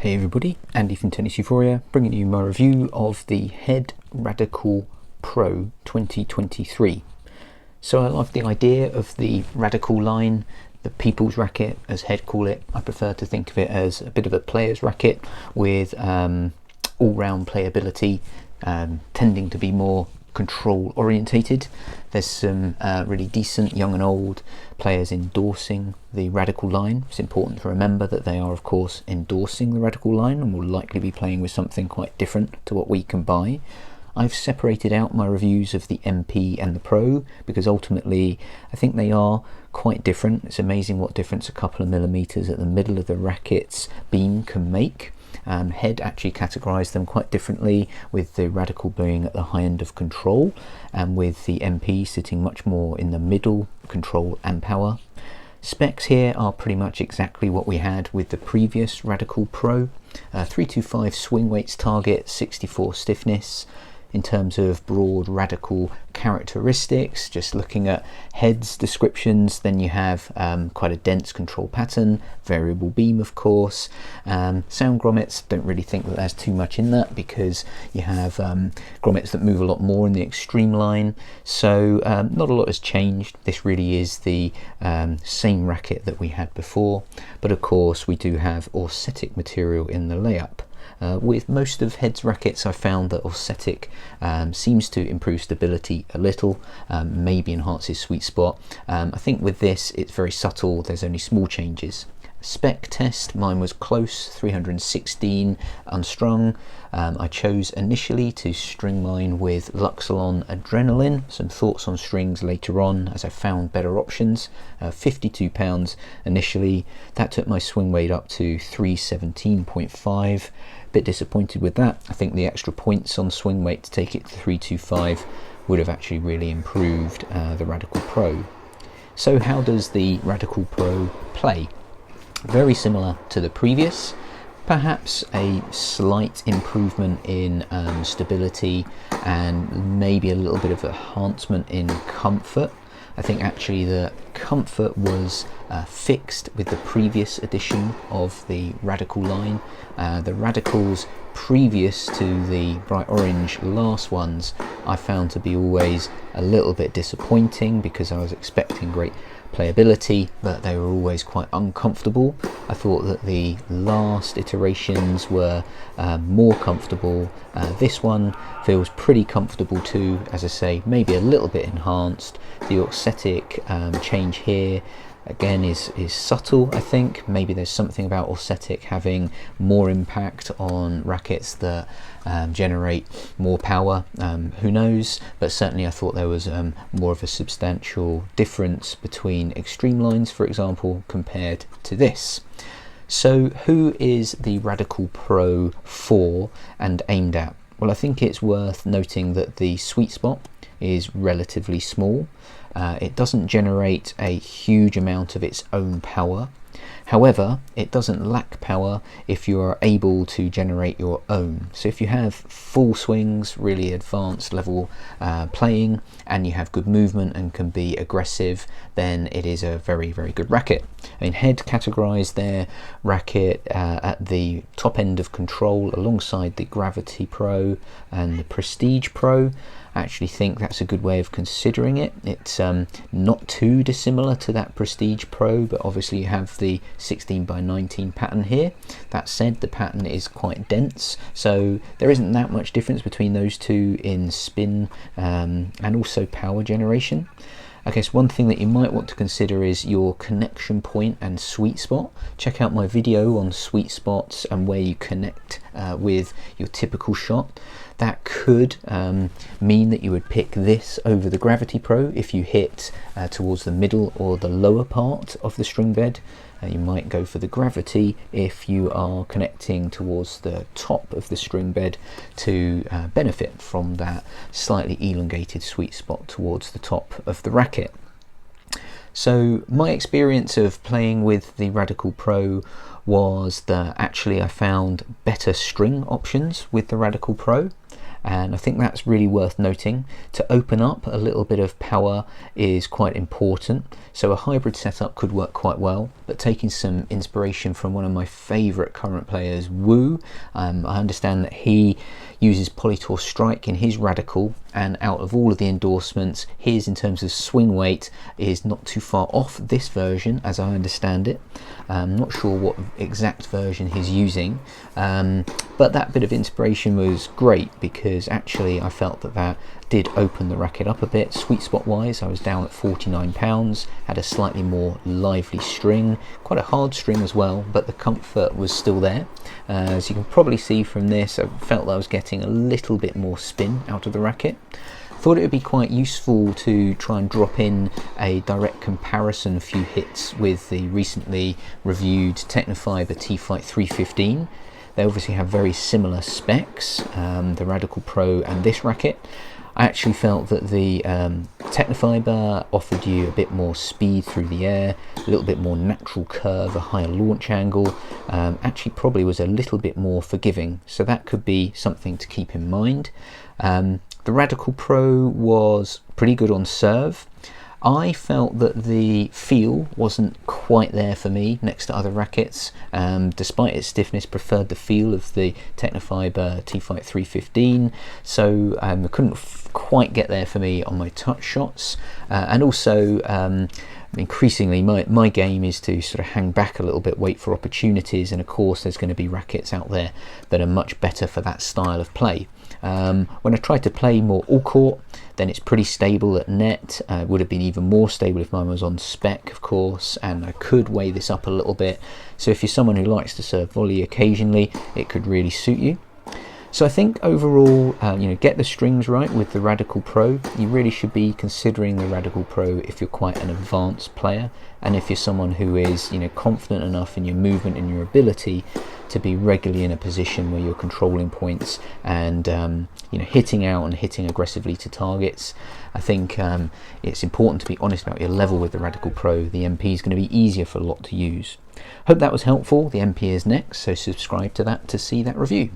Hey everybody, Andy from Tennis Euphoria, bringing you my review of the Head Radical Pro 2023. So I like the idea of the Radical line, the people's racket as Head call it. I prefer to think of it as a bit of a player's racket with all-round playability, tending to be more control orientated. There's some really decent young and old players endorsing the Radical line. It's important to remember that they are of course endorsing the Radical line and will likely be playing with something quite different to what we can buy. I've separated out my reviews of the MP and the Pro because ultimately I think they are quite different. It's amazing what difference a couple of millimeters at the middle of the racket's beam can make. Head actually categorised them quite differently, with the Radical being at the high end of control and with the MP sitting much more in the middle, control and power. Specs here are pretty much exactly what we had with the previous Radical Pro. 325 swing weights target, 64 stiffness. In terms of broad Radical characteristics, just looking at Head's descriptions, then you have quite a dense control pattern, variable beam of course. Sound grommets, don't really think that there's too much in that because you have grommets that move a lot more in the extreme line, so not a lot has changed. This really is the same racket that we had before, but of course we do have orsetic material in the layup. With most of Head's rackets, I found that orsetic seems to improve stability a little, maybe enhances sweet spot. I think with this it's very subtle, there's only small changes. Spec test, mine was close, 316 unstrung. I chose initially to string mine with Luxolon Adrenaline. Some thoughts on strings later on as I found better options. 52 pounds initially. That took my swing weight up to 317.5. Bit disappointed with that. I think the extra points on swing weight to take it to 325 would have actually really improved the Radical Pro. So how does the Radical Pro play? Very similar to the previous, perhaps a slight improvement in stability and maybe a little bit of enhancement in comfort. I think actually the comfort was fixed with the previous edition of the Radical line. The Radicals previous to the bright orange last ones I found to be always a little bit disappointing because I was expecting great playability, but they were always quite uncomfortable. I thought that the last iterations were more comfortable. This one feels pretty comfortable too, as I say, maybe a little bit enhanced. The orsetic change here again is subtle. I think maybe there's something about orsetic having more impact on rackets that generate more power. Who knows, but certainly I thought there was more of a substantial difference between extreme lines, for example, compared to this. So who is the Radical Pro for and aimed at? Well, I think it's worth noting that the sweet spot is relatively small. It doesn't generate a huge amount of its own power. However, it doesn't lack power if you are able to generate your own. So if you have full swings, really advanced level playing, and you have good movement and can be aggressive, then it is a very, very good racket. I mean, Head categorised their racket at the top end of control alongside the Gravity Pro and the Prestige Pro. I actually think that's a good way of considering it. It's not too dissimilar to that Prestige Pro, but obviously you have the 16x19 pattern here. That said, the pattern is quite dense, so there isn't that much difference between those two in spin and also power generation. I guess one thing that you might want to consider is your connection point and sweet spot. Check out my video on sweet spots and where you connect with your typical shot. That could mean that you would pick this over the Gravity Pro if you hit towards the middle or the lower part of the string bed. You might go for the Gravity if you are connecting towards the top of the string bed to benefit from that slightly elongated sweet spot towards the top of the racket. So my experience of playing with the Radical Pro was that actually I found better string options with the Radical Pro. and I think that's really worth noting. To open up a little bit of power is quite important, so a hybrid setup could work quite well, but taking some inspiration from one of my favourite current players, Wu, I understand that he uses Polytor Strike in his Radical, and out of all of the endorsements, his in terms of swing weight is not too far off this version as I understand it. I'm not sure what exact version he's using, but that bit of inspiration was great because actually I felt that that did open the racket up a bit. Sweet spot wise, I was down at £49, had a slightly more lively string, quite a hard string as well, but the comfort was still there. As you can probably see from this, I felt that I was getting a little bit more spin out of the racket. Thought it would be quite useful to try and drop in a direct comparison few hits with the recently reviewed Technofiber T-Flight 315. They obviously have very similar specs, the Radical Pro and this racket. I actually felt that the Technofiber offered you a bit more speed through the air, a little bit more natural curve, a higher launch angle, actually probably was a little bit more forgiving, so that could be something to keep in mind. The Radical Pro was pretty good on serve. I felt that the feel wasn't quite there for me next to other rackets. Despite its stiffness, preferred the feel of the Technofiber T-Flight 315, so I couldn't quite get there for me on my touch shots. And also, increasingly my game is to sort of hang back a little bit, wait for opportunities, and of course there's going to be rackets out there that are much better for that style of play. When I tried to play more all court, then it's pretty stable at net. It would have been even more stable if mine was on spec, of course, and I could weigh this up a little bit. So if you're someone who likes to serve volley occasionally, it could really suit you. So I think overall, get the strings right with the Radical Pro. You really should be considering the Radical Pro if you're quite an advanced player, and if you're someone who is confident enough in your movement and your ability to be regularly in a position where you're controlling points and hitting out and hitting aggressively to targets. I think it's important to be honest about your level with the Radical Pro. The MP is going to be easier for a lot to use. Hope that was helpful. The MP is next, so subscribe to that to see that review.